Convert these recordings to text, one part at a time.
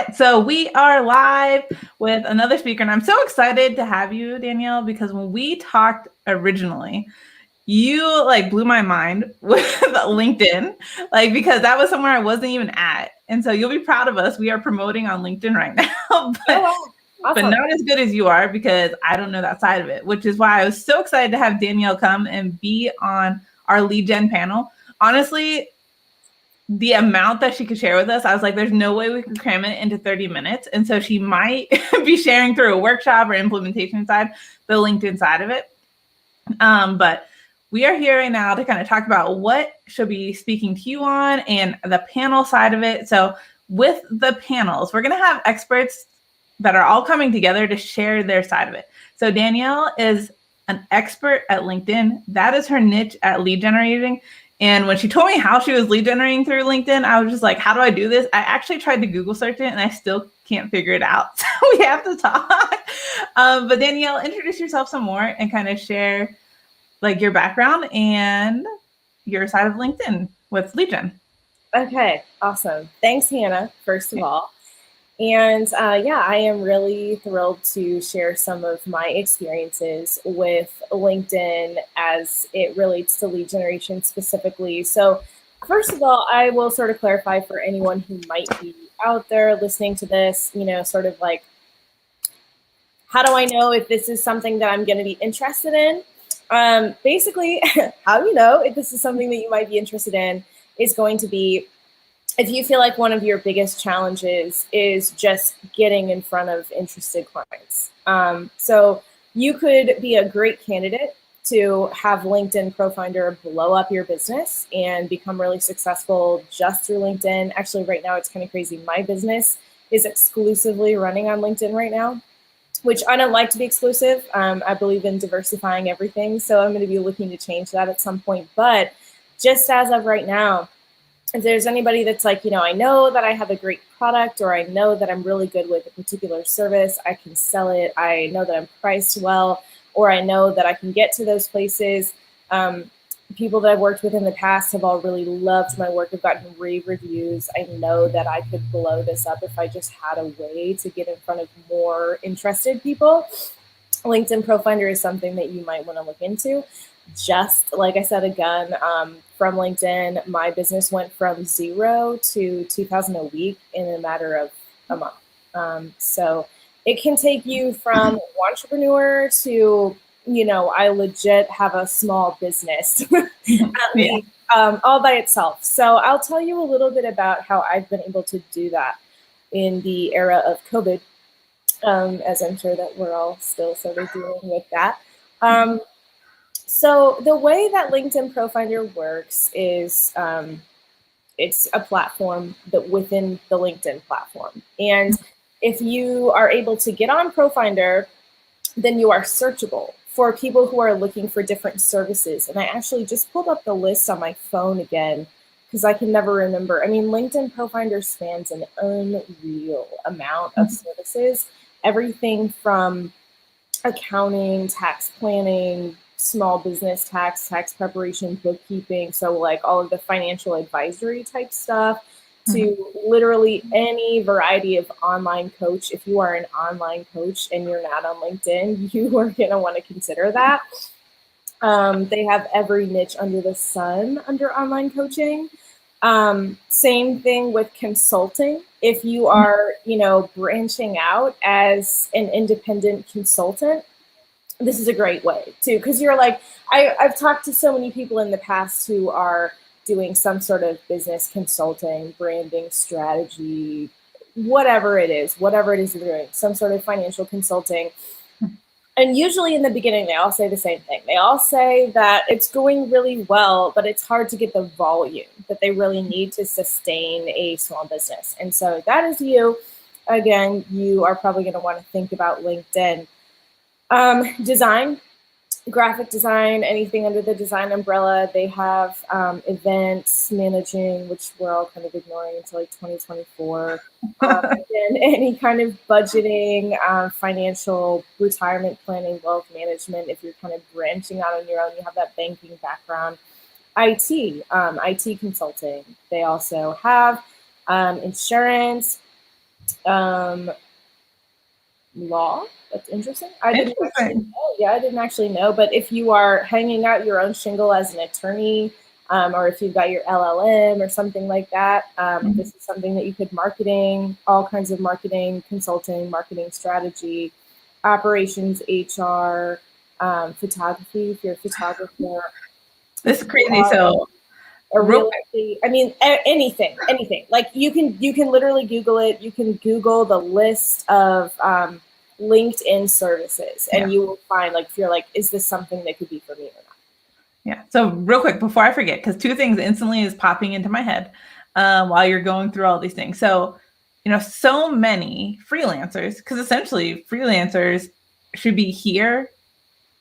right, so we are live with another speaker, and I'm so excited to have you, Danielle, because when we talked originally, you like blew my mind with LinkedIn, like because that was somewhere I wasn't even at, and so you'll be proud of us. We are promoting on LinkedIn right now, but wow. Awesome. but not as good as you are because I don't know that side of it, which is why I was so excited to have Danielle come and be on our lead gen panel. Honestly, the amount that she could share with us, I was like, there's no way we could cram it into 30 minutes. And so she might be sharing through a workshop or implementation side, the LinkedIn side of it. But we are here right now to kind of talk about what she'll be speaking to you on and the panel side of it. So with the panels, we're going to have experts that are all coming together to share their side of it. So Danielle is an expert at LinkedIn. That is her niche at lead generating. And when she told me how she was lead generating through LinkedIn, I was just like, how do I do this? I actually tried to Google search it and I still can't figure it out. So we have to talk. But Danielle, introduce yourself some more and kind of share like your background and your side of LinkedIn with lead gen. Okay, awesome. Thanks, Hannah, first of all. And yeah, I am really thrilled to share some of my experiences with LinkedIn as it relates to lead generation specifically. So first of all, I will sort of clarify for anyone who might be out there listening to this, sort of like, how do I know if this is something that I'm going to be interested in? Basically, how do you know if this is something that you might be interested in is going to be if you feel like one of your biggest challenges is just getting in front of interested clients. So you could be a great candidate to have LinkedIn ProFinder blow up your business and become really successful just through LinkedIn. Actually, right now, it's kind of crazy. My business is exclusively running on LinkedIn right now, which I don't like to be exclusive. I believe in diversifying everything. So I'm going to be looking to change that at some point. But just as of right now, if there's anybody that's like, I know that I have a great product, or I know that I'm really good with a particular service, I can sell it, I know that I'm priced well, or I know that I can get to those places. People that I've worked with in the past have all really loved my work. I've gotten rave reviews. I know that I could blow this up if I just had a way to get in front of more interested people. LinkedIn ProFinder is something that you might want to look into. Just like I said, again, from LinkedIn, my business went from 0 to 2,000 a week in a matter of a month. So it can take you from entrepreneur to, I legit have a small business at least, all by itself. So I'll tell you a little bit about how I've been able to do that in the era of COVID, as I'm sure that we're all still sort of dealing with that. So the way that LinkedIn ProFinder works is it's a platform that within the LinkedIn platform. And if you are able to get on ProFinder, then you are searchable for people who are looking for different services. And I actually just pulled up the list on my phone again because I can never remember. I mean, LinkedIn ProFinder spans an unreal amount of services, everything from accounting, tax planning, small business tax preparation, bookkeeping, so like all of the financial advisory type stuff, to literally any variety of online coach. If you are an online coach and you're not on LinkedIn, you are going to want to consider that. They have every niche under the sun under online coaching. Same thing with consulting. If you are, branching out as an independent consultant, this is a great way too, because you're like, I've talked to so many people in the past who are doing some sort of business consulting, branding strategy, whatever it is they're doing, some sort of financial consulting. And usually in the beginning, they all say the same thing. They all say that it's going really well, but it's hard to get the volume that they really need to sustain a small business. And so that is you. Again, you are probably going to want to think about LinkedIn. Design, graphic design, anything under the design umbrella. They have events managing, which we're all kind of ignoring until like 2024. And any kind of budgeting, financial, retirement planning, wealth management. If you're kind of branching out on your own, you have that banking background. IT consulting. They also have insurance, Law. That's interesting. I didn't actually Interesting. know. Yeah, I didn't actually know. But if you are hanging out your own shingle as an attorney, or if you've got your LLM or something like that, this is something that you could marketing, all kinds of marketing, consulting, marketing strategy, operations, HR, photography. If you're a photographer, This if is you crazy. are So a real real estate, I mean, anything. Like you can literally Google it. You can Google the list of LinkedIn services, and Yeah. you will find, like, if you're like, is this something that could be for me or not? Yeah. So real quick before I forget, because two things instantly is popping into my head while you're going through all these things. So, so many freelancers, because essentially freelancers should be here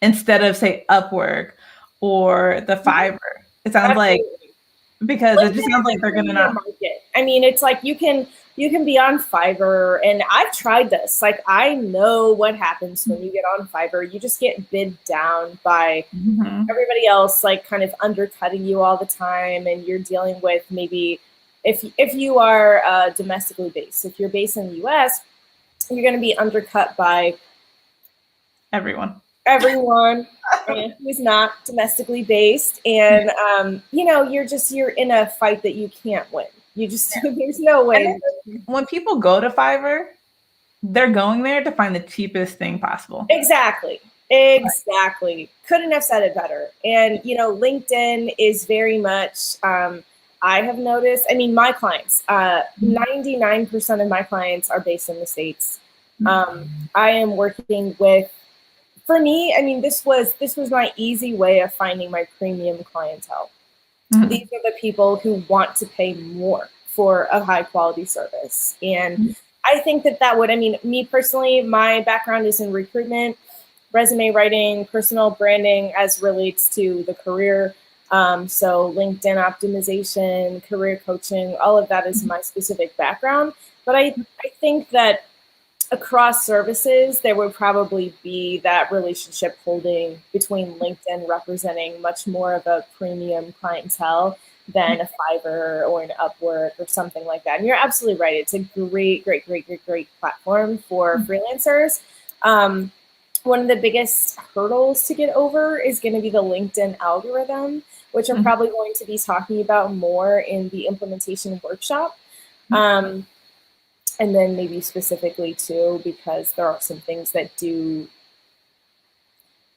instead of say Upwork or the Fiverr. It sounds like Absolutely. because it just LinkedIn sounds is like a they're gonna premium not. market. I mean, it's like you can be on Fiverr, and I've tried this. Like, I know what happens when you get on Fiverr. You just get bid down by Mhm. everybody else, like, kind of undercutting you all the time, and you're dealing with, maybe, if you are domestically based, if you're based in the US, you're going to be undercut by Everyone. everyone who's not domestically based, and you're in a fight that you can't win. You just there's no And way. when people go to Fiverr, they're going there to find the cheapest thing possible. Exactly. Couldn't have said it better. And LinkedIn is very much, I have noticed, I mean, my clients, 99% of my clients are based in the States. I am working with, for me, I mean, this was my easy way of finding my premium clientele. Mhm. These are the people who want to pay more for a high quality service. And I think that would, I mean, me personally, my background is in recruitment, resume writing, personal branding as relates to the career. So LinkedIn optimization, career coaching, all of that is my specific background. But I think that across services, there would probably be that relationship holding between LinkedIn representing much more of a premium clientele than a Fiverr or an Upwork or something like that. And you're absolutely right. It's a great platform for freelancers. One of the biggest hurdles to get over is going to be the LinkedIn algorithm, which I'm probably going to be talking about more in the implementation workshop. And then maybe specifically too, because there are some things that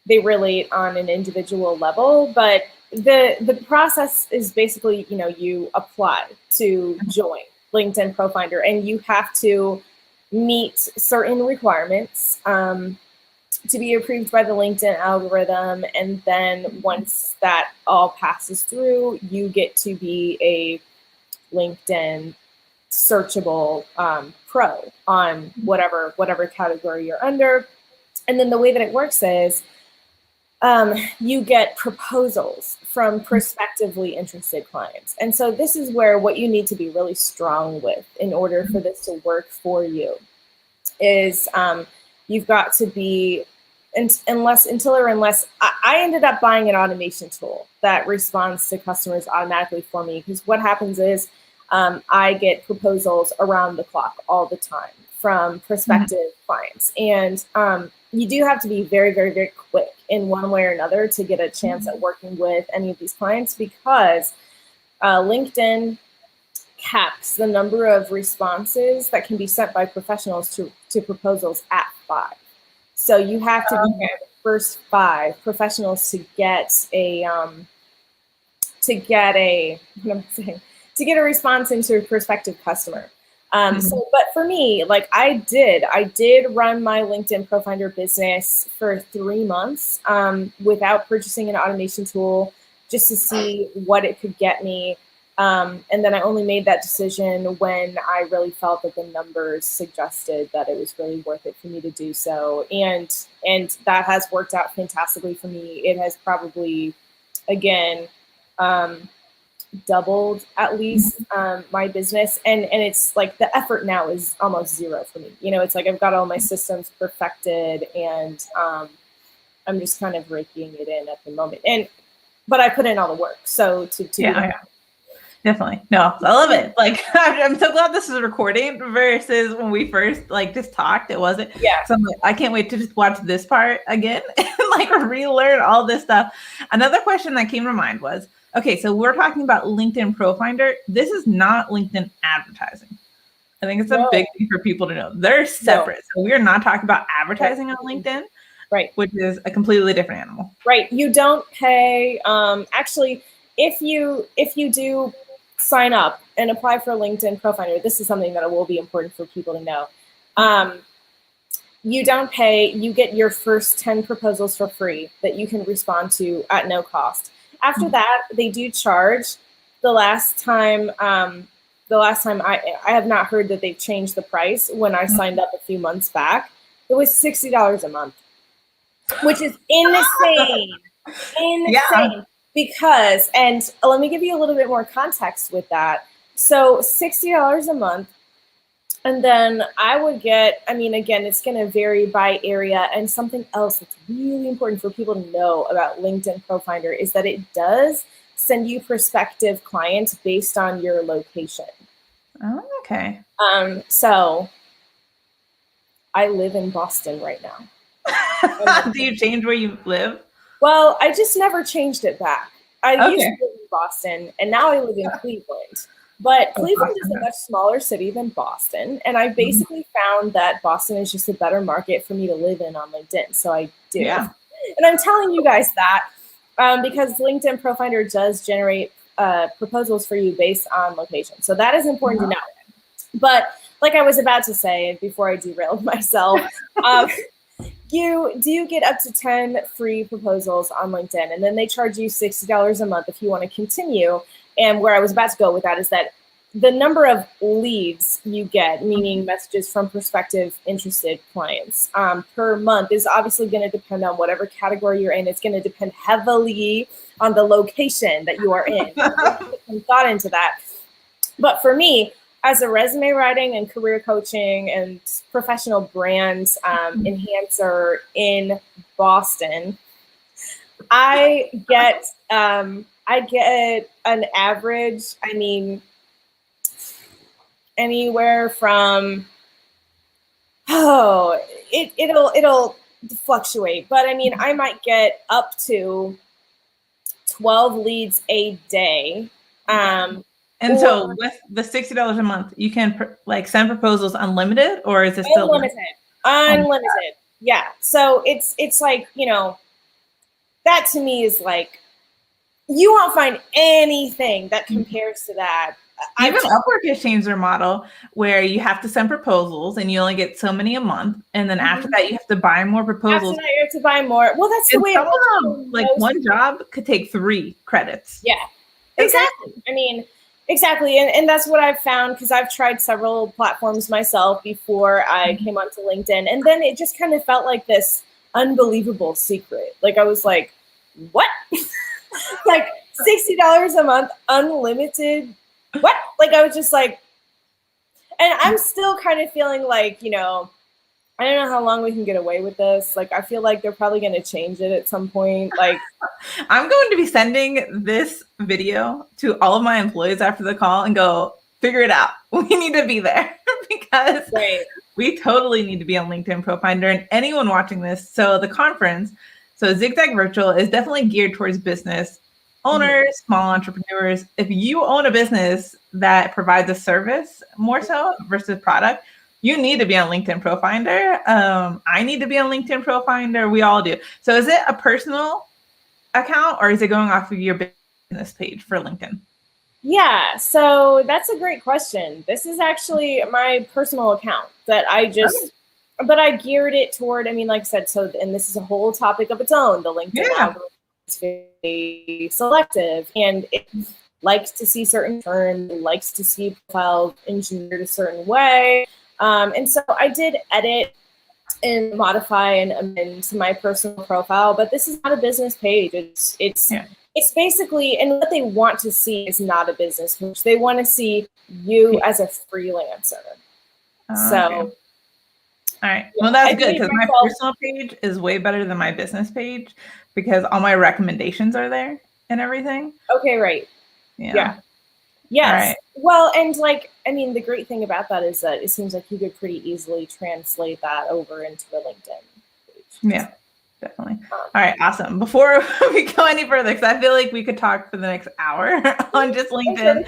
they relate on an individual level, but the process is basically, you apply to join LinkedIn Pro Finder, and you have to meet certain requirements to be approved by the LinkedIn algorithm. And then once that all passes through, you get to be a LinkedIn searchable pro on whatever category you're under. And then the way that it works is you get proposals from prospectively interested clients. And so this is where what you need to be really strong with in order for this to work for you is you've got to be, unless I ended up buying an automation tool that responds to customers automatically for me, because what happens is I get proposals around the clock all the time from prospective clients. And you do have to be very, very, very quick in one way or another to get a chance at working with any of these clients, because LinkedIn caps the number of responses that can be sent by professionals to proposals at 5. So you have to be one of the first 5 professionals to get a what am I saying? To get a response into a prospective customer. But for me, like, I did run my LinkedIn Pro Finder business for 3 months without purchasing an automation tool, just to see what it could get me. And then I only made that decision when I really felt that the numbers suggested that it was really worth it for me to do so. And that has worked out fantastically for me. It has probably, again, doubled at least my business, and it's like the effort now is almost zero for me. It's like I've got all my systems perfected, and I'm just kind of raking it in at the moment. But I put in all the work, so to do that. Yeah. Definitely. No, I love it. Like, I'm so glad this is recording versus when we first like just talked. It wasn't. Yeah. So I'm like, I can't wait to just watch this part again and like relearn all this stuff. Another question that came to mind was, okay, so we're talking about LinkedIn Pro Finder. This is not LinkedIn advertising. I think it's a big thing for people to know. They're separate. So we're not talking about advertising on LinkedIn, right? Which is a completely different animal. Right. You don't pay. Actually, if you do sign up and apply for LinkedIn Pro Finder, this is something that will be important for people to know. You don't pay. You get your first 10 proposals for free that you can respond to at no cost. After that, they do charge. The last time I have not heard that they've changed the price. When I signed up a few months back, it was $60 a month, which is insane. Insane. Yeah. Because, and let me give you a little bit more context with that. So $60 a month. And then I would get, I mean, again, it's going to vary by area. And something else that's really important for people to know about LinkedIn Pro Finder is that it does send you prospective clients based on your location. Oh, okay. So I live in Boston right now. Do you change where you live? Well, I just never changed it back. I used to live in Boston, and now I live in Cleveland. But Cleveland is a much smaller city than Boston, and I basically found that Boston is just a better market for me to live in on LinkedIn, so I do. Yeah. And I'm telling you guys that because LinkedIn Pro Finder does generate proposals for you based on location. So that is important to know. But like I was about to say before I derailed myself, you do get up to 10 free proposals on LinkedIn, and then they charge you $60 a month if you want to continue. And where I was about to go with that is that the number of leads you get, meaning messages from prospective interested clients per month, is obviously going to depend on whatever category you're in. It's going to depend heavily on the location that you are in. Put some thought into that. But for me, as a resume writing and career coaching and professional brand enhancer in Boston, I get an average, I mean, anywhere from, it'll fluctuate, but I mean, I might get up to 12 leads a day. And so with the $60 a month, you can like send proposals unlimited, or is it still unlimited? Unlimited. Yeah. So it's like, you know, that to me is like, you won't find anything that compares to that. Even Upwork has changed their model where you have to send proposals and you only get so many a month. And then after that, you have to buy more proposals. After that, you have to buy more. Well, that's the way it works. Like one job could take 3 credits. Yeah, exactly. I mean, exactly. And that's what I've found, because I've tried several platforms myself before I came onto LinkedIn. And then it just kind of felt like this unbelievable secret. Like I was like, what? Like $60 a month, unlimited. What? Like I was just like, and I'm still kind of feeling like, you know, I don't know how long we can get away with this. Like, I feel like they're probably going to change it at some point. Like, I'm going to be sending this video to all of my employees after the call and go, figure it out. We need to be there because we totally need to be on LinkedIn Pro Finder, and anyone watching this. So the conference, so Zigzag Virtual, is definitely geared towards business owners, small entrepreneurs. If you own a business that provides a service more so versus product, you need to be on LinkedIn Pro Finder. I need to be on LinkedIn Pro Finder. We all do. So is it a personal account, or is it going off of your business page for LinkedIn? Yeah, so that's a great question. This is actually my personal account that I just, but I geared it toward, I mean, like I said, so, and this is a whole topic of its own. The LinkedIn algorithm is very selective, and it likes to see certain terms, likes to see profiles engineered a certain way. And so I did edit and modify and amend to my personal profile, but this is not a business page. It's basically, and what they want to see is not a business page. They want to see you as a freelancer. All right. Well, that's good, because my personal page is way better than my business page because all my recommendations are there and everything. Okay, right. Yeah. Yes. All right. Well, and like, I mean, the great thing about that is that it seems like you could pretty easily translate that over into the LinkedIn page. Yeah, definitely. All right, awesome. Before we go any further, because I feel like we could talk for the next hour on just LinkedIn.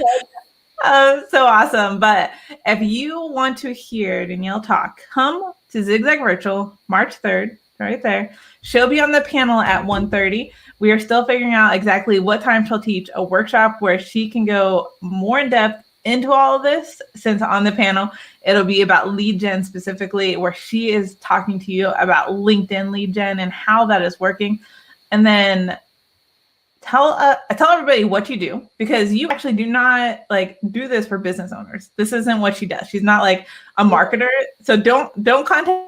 So awesome. But if you want to hear Danielle talk, come to Zigzag Virtual March 3rd, right there. She'll be on the panel at 1:30. We are still figuring out exactly what time she'll teach a workshop where she can go more in depth into all of this, since on the panel it'll be about lead gen specifically, where she is talking to you about LinkedIn lead gen and how that is working. And then tell everybody what you do, because you actually do not like do this for business owners. This isn't what she does. She's not like a marketer. So don't contact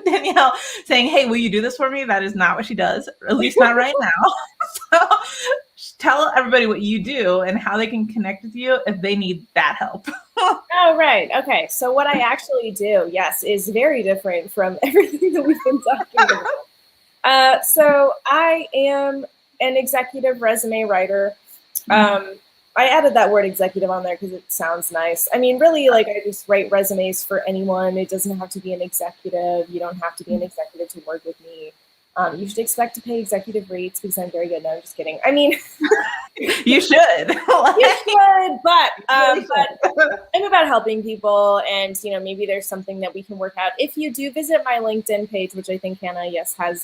Danielle saying, hey, will you do this for me? That is not what she does, at least not right now. So tell everybody what you do and how they can connect with you if they need that help. Oh, right. Okay. So what I actually do, yes, is very different from everything that we've been talking about. So I am an executive resume writer. I added that word executive on there because it sounds nice. I mean, really, like, I just write resumes for anyone. It doesn't have to be an executive. You don't have to be an executive to work with me. You should expect to pay executive rates because I'm very good. No, I'm just kidding. I mean, you should. You should, but I'm about helping people, and maybe there's something that we can work out. If you do visit my LinkedIn page, which I think Hannah, yes, has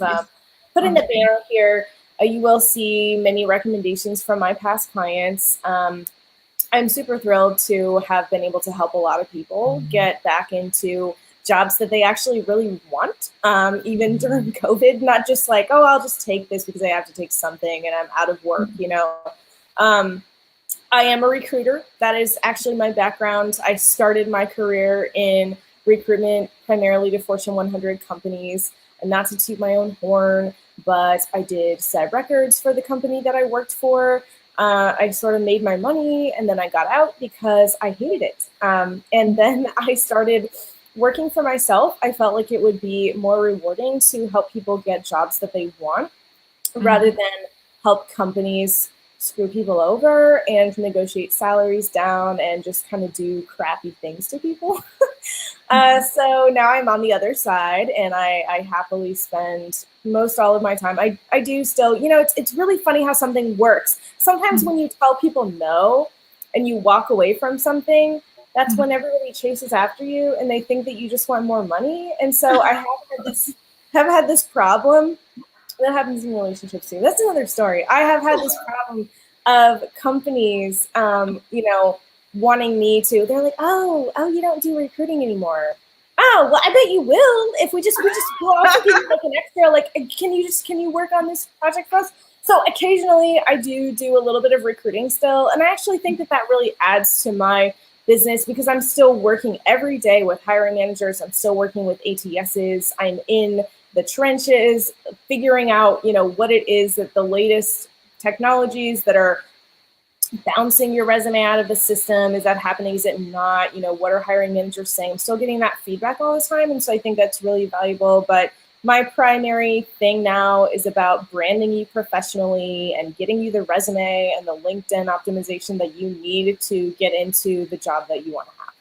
put in the banner here, you will see many recommendations from my past clients. I'm super thrilled to have been able to help a lot of people get back into jobs that they actually really want, even during COVID, not just like, oh, I'll just take this because I have to take something and I'm out of work, I am a recruiter. That is actually my background. I started my career in recruitment primarily to Fortune 100 companies, and not to toot my own horn, but I did set records for the company that I worked for. I sort of made my money, and then I got out because I hated it. And then I started working for myself. I felt like it would be more rewarding to help people get jobs that they want rather than help companies screw people over and negotiate salaries down and just kind of do crappy things to people. So now I'm on the other side, and I happily spend most all of my time. I do still, it's really funny how something works. Sometimes when you tell people no and you walk away from something, that's when everybody chases after you and they think that you just want more money. And so I have had this problem that happens in relationships too. That's another story. I have had this problem of companies, wanting me to. They're like, oh, you don't do recruiting anymore. Oh, well, I bet you will if we just go off and give you like an extra. Like, can you work on this project for us? So occasionally I do a little bit of recruiting still, and I actually think that really adds to my business because I'm still working every day with hiring managers. I'm still working with ATSs. I'm in the trenches, figuring out, what it is that the latest technologies that are bouncing your resume out of the system. Is that happening? Is it not? What are hiring managers saying? I'm still getting that feedback all the time. And so I think that's really valuable. But my primary thing now is about branding you professionally and getting you the resume and the LinkedIn optimization that you need to get into the job that you want to have.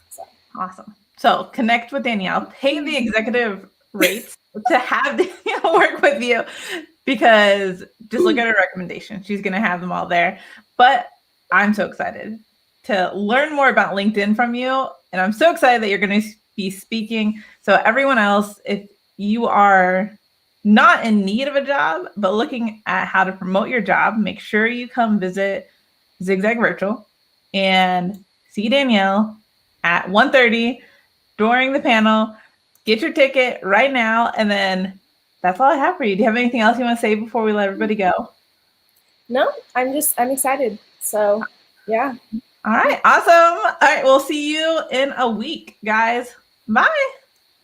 So. Awesome. So connect with Danielle, pay the executive rates to have Danielle work with you, because just look at her recommendation. She's going to have them all there. But I'm so excited to learn more about LinkedIn from you. And I'm so excited that you're going to be speaking. So everyone else, if you are not in need of a job, but looking at how to promote your job, make sure you come visit Zigzag Virtual and see Danielle at 1:30 during the panel. Get your ticket right now. And then that's all I have for you. Do you have anything else you want to say before we let everybody go? No, I'm excited. So, yeah. All right. Awesome. All right. We'll see you in a week, guys. Bye.